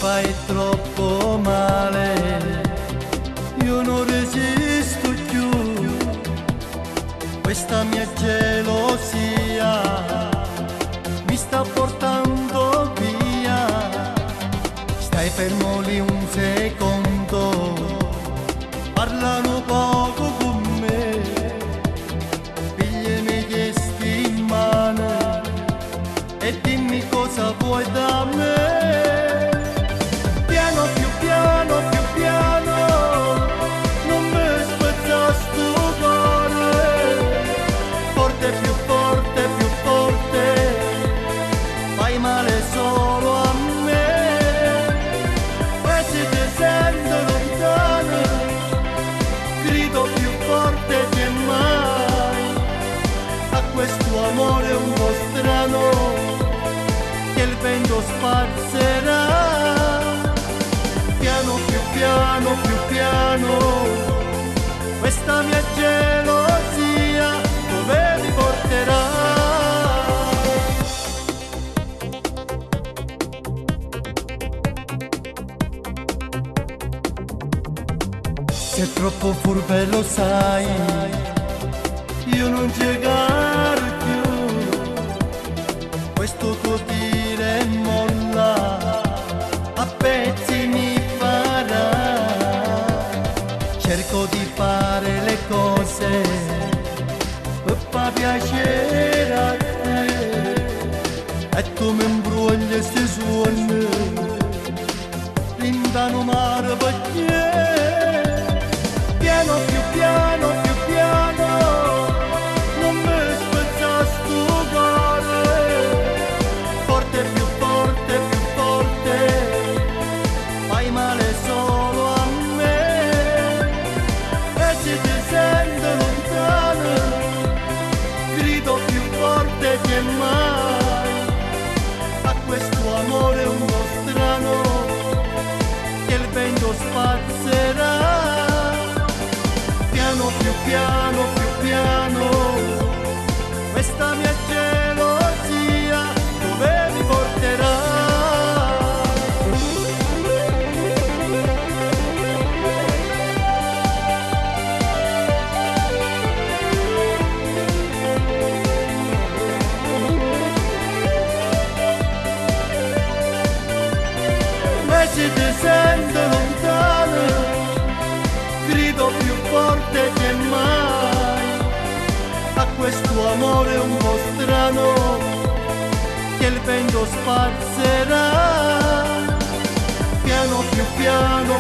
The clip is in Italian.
fai troppo male, io non resisto più, questa mia gelosia mi sta portando via. Stai fermo lì un secondo, parlano poco con me, pigliami gli sti in mano e dimmi cosa vuoi da me. Piano, più piano, più piano, non mi spezza sto cuore. Forte, più forte, più forte, fai male solo a me. E se ti sento lontano, grido più forte che mai a questo amore un po' strano che il vento spazzerà. Piano, più piano, più piano, questa mia gelosia dove mi porterà? Sei troppo furbe lo sai, io non giocare più, questo tuo dire e molla a pezzi mi farà. Cerco di fare le cose per far piacere a te e tu mi imbrugli sti suoni rindano mare perché. Piano, più piano, più piano, non mi spezza sto cuore. Forte, più forte, più forte, fai male solo a me. E se ti sento lontano, grido più forte che mai a questo amore un po' strano che il vento spazzerà. Piano, più piano, più piano, questa mia gelosia dove mi porterà? E se ti sento lontano, grido più forte che mai a questo amore un po' strano che il vento spazzerà. Piano, più piano,